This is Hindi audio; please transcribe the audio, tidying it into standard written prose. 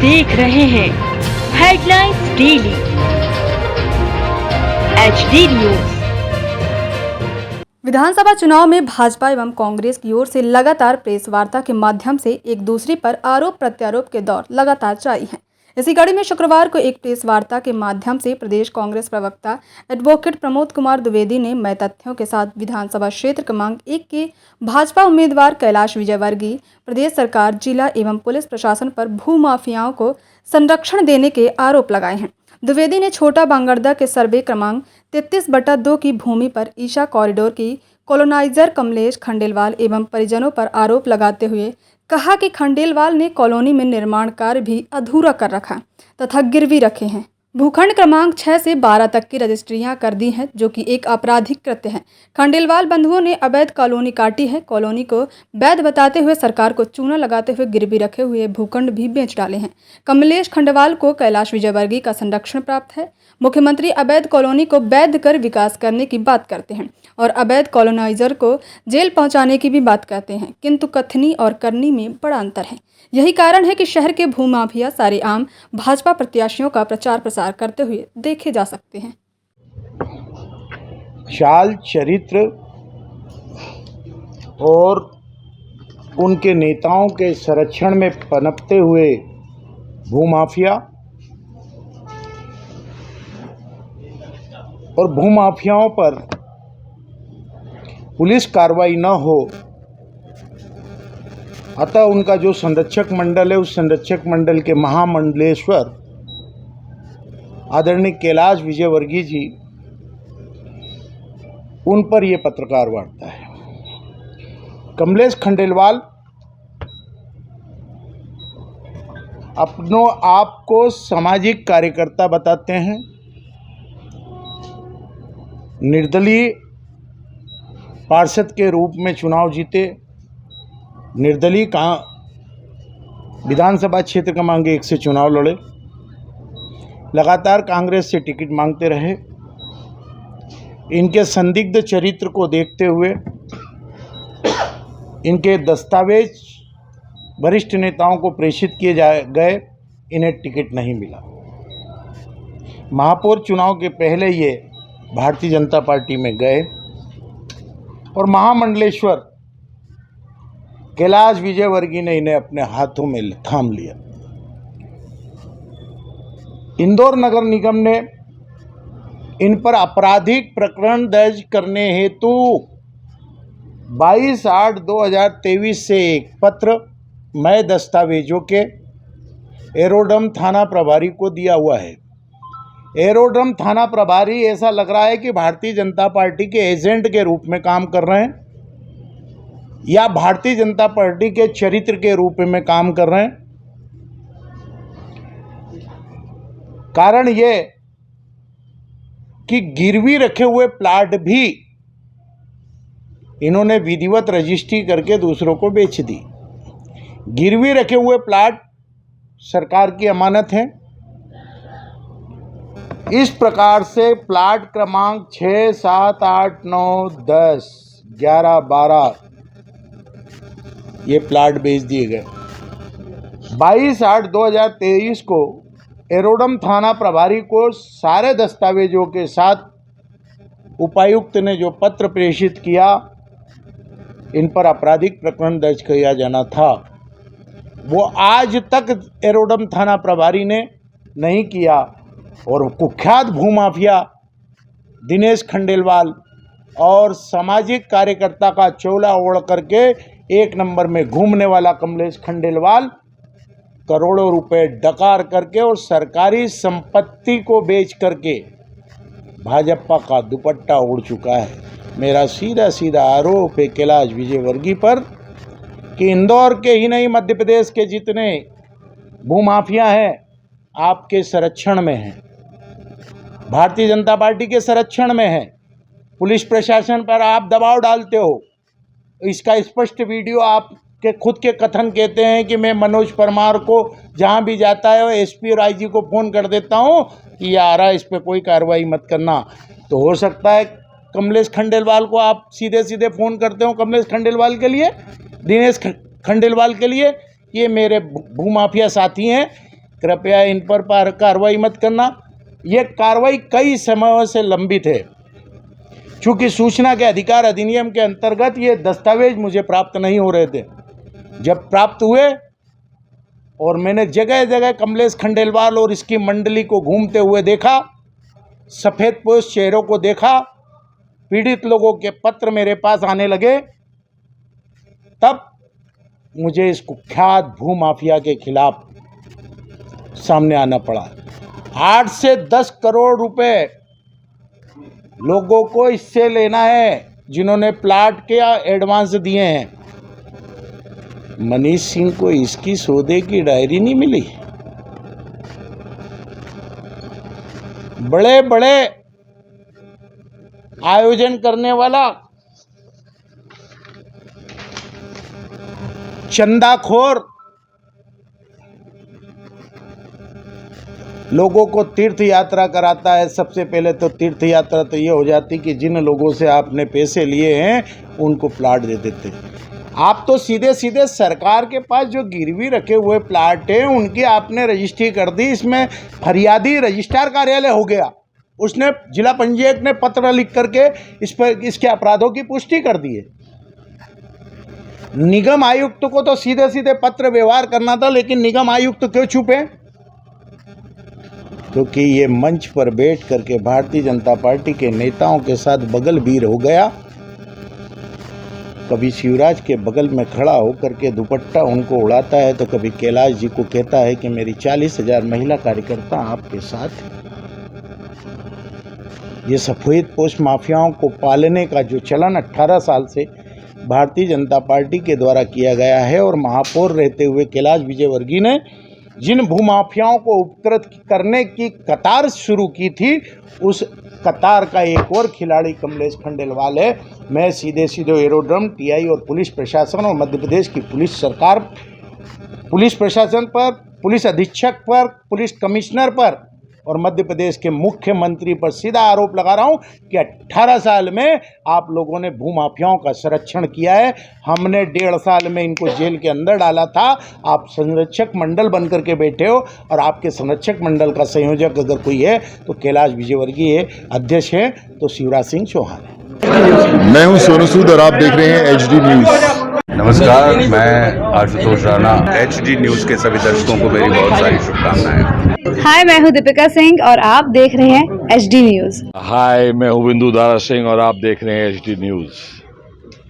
देख रहे हैं हेडलाइंस डेली HD न्यूज। विधानसभा चुनाव में भाजपा एवं कांग्रेस की ओर से लगातार प्रेस वार्ता के माध्यम से एक दूसरे पर आरोप प्रत्यारोप के दौर लगातार जारी है। इसी कड़ी में शुक्रवार को एक प्रेस वार्ता के माध्यम से प्रदेश कांग्रेस प्रवक्ता एडवोकेट प्रमोद कुमार द्विवेदी ने मैं तथ्यों के साथ विधानसभा क्षेत्र क्रमांक 1 के भाजपा उम्मीदवार कैलाश विजयवर्गीय, प्रदेश सरकार, जिला एवं पुलिस प्रशासन पर भूमाफियाओं को संरक्षण देने के आरोप लगाए हैं। द्विवेदी ने छोटा बांगरदा के सर्वे क्रमांक 33/2 की भूमि पर ईशा कॉरिडोर की कॉलोनाइजर कमलेश खंडेलवाल एवं परिजनों पर आरोप लगाते हुए कहा कि खंडेलवाल ने कॉलोनी में निर्माण कार्य भी अधूरा कर रखा तथा गिरवी रखे हैं। भूखंड क्रमांक 6 से 12 तक की रजिस्ट्रियां कर दी हैं, जो कि एक आपराधिक कृत्य है। खंडेलवाल बंधुओं ने अवैध कॉलोनी काटी है। कॉलोनी को वैध बताते हुए सरकार को चूना लगाते हुए गिरवी रखे हुए भूखंड भी बेच डाले हैं। कमलेश खंडेलवाल को कैलाश विजयवर्गीय का संरक्षण प्राप्त है। मुख्यमंत्री अवैध कॉलोनी को वैध कर विकास करने की बात करते हैं और अवैध कॉलोनाइजर को जेल पहुंचाने की भी बात कहते हैं, किंतु कथनी और करनी में बड़ा अंतर है। यही कारण है कि शहर के भूमाफिया सारे आम भाजपा प्रत्याशियों का प्रचार प्रसार करते हुए देखे जा सकते हैं। चाल चरित्र और उनके नेताओं के संरक्षण में पनपते हुए भूमाफिया और भूमाफियाओं पर पुलिस कार्रवाई न हो, अतः उनका जो संरक्षक मंडल है उस संरक्षक मंडल के महामंडलेश्वर आदरणीय कैलाश विजयवर्गीय जी, उन पर यह पत्रकार वार्ता है। कमलेश खंडेलवाल अपनों आप को सामाजिक कार्यकर्ता बताते हैं, निर्दलीय पार्षद के रूप में चुनाव जीते, निर्दलीय विधानसभा क्षेत्र क्रमांक 1 से चुनाव लड़े, लगातार कांग्रेस से टिकट मांगते रहे। इनके संदिग्ध चरित्र को देखते हुए इनके दस्तावेज वरिष्ठ नेताओं को प्रेषित किए गए, इन्हें टिकट नहीं मिला। महापौर चुनाव के पहले ये भारतीय जनता पार्टी में गए और महामंडलेश्वर कैलाश विजयवर्गीय ने इन्हें अपने हाथों में थाम लिया। इंदौर नगर निगम ने इन पर आपराधिक प्रकरण दर्ज करने हेतु 22/8/2023 से एक पत्र मय दस्तावेजों के एरोड्रम थाना प्रभारी को दिया हुआ है। एरोड्रम थाना प्रभारी ऐसा लग रहा है कि भारतीय जनता पार्टी के एजेंट के रूप में काम कर रहे हैं या भारतीय जनता पार्टी के चरित्र के रूप में काम कर रहे हैं। कारण ये कि गिरवी रखे हुए प्लाट भी इन्होंने विधिवत रजिस्ट्री करके दूसरों को बेच दी। गिरवी रखे हुए प्लाट सरकार की अमानत है। इस प्रकार से प्लाट क्रमांक 6, 7, 8, 9, 10, 11, 12 ये प्लाट बेच दिए गए। 22/8/2023 को एरोडम थाना प्रभारी को सारे दस्तावेजों के साथ उपायुक्त ने जो पत्र प्रेषित किया, इन पर आपराधिक प्रकरण दर्ज किया जाना था, वो आज तक एरोडम थाना प्रभारी ने नहीं किया और कुख्यात भूमाफिया दिनेश खंडेलवाल और सामाजिक कार्यकर्ता का चोला ओढ़ करके एक नंबर में घूमने वाला कमलेश खंडेलवाल करोड़ों रुपए डकार करके और सरकारी संपत्ति को बेच करके भाजपा का दुपट्टा उड़ चुका है। मेरा सीधा सीधा आरोप है कैलाश विजयवर्गीय पर कि इंदौर के ही नहीं, मध्य प्रदेश के जितने भूमाफिया हैं आपके संरक्षण में हैं, भारतीय जनता पार्टी के संरक्षण में है। पुलिस प्रशासन पर आप दबाव डालते हो। इसका स्पष्ट वीडियो आपके खुद के कथन कहते हैं कि मैं मनोज परमार को जहां भी जाता है एसपी और आईजी को फ़ोन कर देता हूं कि यार इस पर कोई कार्रवाई मत करना। तो हो सकता है कमलेश खंडेलवाल को आप सीधे सीधे फ़ोन करते हो कमलेश खंडेलवाल के लिए, दिनेश खंडेलवाल के लिए, ये मेरे भूमाफिया साथी हैं, कृपया इन पर कार्रवाई मत करना। ये कार्रवाई कई समय से लंबित है। चूँकि सूचना के अधिकार अधिनियम के अंतर्गत ये दस्तावेज मुझे प्राप्त नहीं हो रहे थे। जब प्राप्त हुए और मैंने जगह जगह कमलेश खंडेलवाल और इसकी मंडली को घूमते हुए देखा, सफ़ेदपोश चेहरों को देखा, पीड़ित लोगों के पत्र मेरे पास आने लगे, तब मुझे इस कुख्यात भूमाफिया के खिलाफ सामने आना पड़ा। 8 से 10 करोड़ रुपए लोगों को इससे लेना है जिन्होंने प्लाट के एडवांस दिए हैं। मनीष सिंह को इसकी सौदे की डायरी नहीं मिली। बड़े बड़े आयोजन करने वाला चंदाखोर लोगों को तीर्थ यात्रा कराता है। सबसे पहले तो तीर्थ यात्रा तो ये हो जाती कि जिन लोगों से आपने पैसे लिए हैं उनको प्लाट दे देते। आप तो सीधे सीधे सरकार के पास जो गिरवी रखे हुए प्लाट हैं उनकी आपने रजिस्ट्री कर दी। इसमें फरियादी रजिस्ट्रार कार्यालय हो गया। उसने जिला पंजीयक ने पत्र लिख करके इस पर इसके अपराधों की पुष्टि कर दी है। निगम आयुक्त को तो सीधे सीधे पत्र व्यवहार करना था, लेकिन निगम आयुक्त क्यों छुपे? क्योंकि ये मंच पर बैठ करके भारतीय जनता पार्टी के नेताओं के साथ बगल बीर हो गया। कभी शिवराज के बगल में खड़ा होकर के दुपट्टा उनको उड़ाता है, तो कभी कैलाश जी को कहता है कि मेरी 40,000 महिला कार्यकर्ता आपके साथ हैं। ये सफ़ेदपोश माफियाओं को पालने का जो चलन 18 साल से भारतीय जनता पार्टी के द्वारा किया गया है, और महापौर रहते हुए कैलाश विजयवर्गीय ने जिन भूमाफियाओं को उपकृत करने की कतार शुरू की थी, उस कतार का एक और खिलाड़ी कमलेश खंडेलवाल है। मैं सीधे सीधे एरोड्रम, टीआई और पुलिस प्रशासन और मध्य प्रदेश की पुलिस सरकार, पुलिस प्रशासन पर, पुलिस अधीक्षक पर, पुलिस कमिश्नर पर और मध्य प्रदेश के मुख्यमंत्री पर सीधा आरोप लगा रहा हूं कि 18 साल में आप लोगों ने भूमाफियाओं का संरक्षण किया है। हमने 1.5 साल में इनको जेल के अंदर डाला था। आप संरक्षक मंडल बन करके बैठे हो, और आपके संरक्षक मंडल का संयोजक अगर कोई है तो कैलाश विजयवर्गीय है, अध्यक्ष है तो शिवराज सिंह चौहान है। मैं हूं सोनू सूद और आप देख रहे हैं HD न्यूज़। नमस्कार, मैं आशुतोष राणा। HD न्यूज़ के सभी दर्शकों को मेरी बहुत सारी शुभकामनाएं। हाय, मैं हूं दीपिका सिंह और आप देख रहे हैं HD न्यूज़। हाय, मैं हूं बिंदु दारा सिंह और आप देख रहे हैं HD न्यूज़।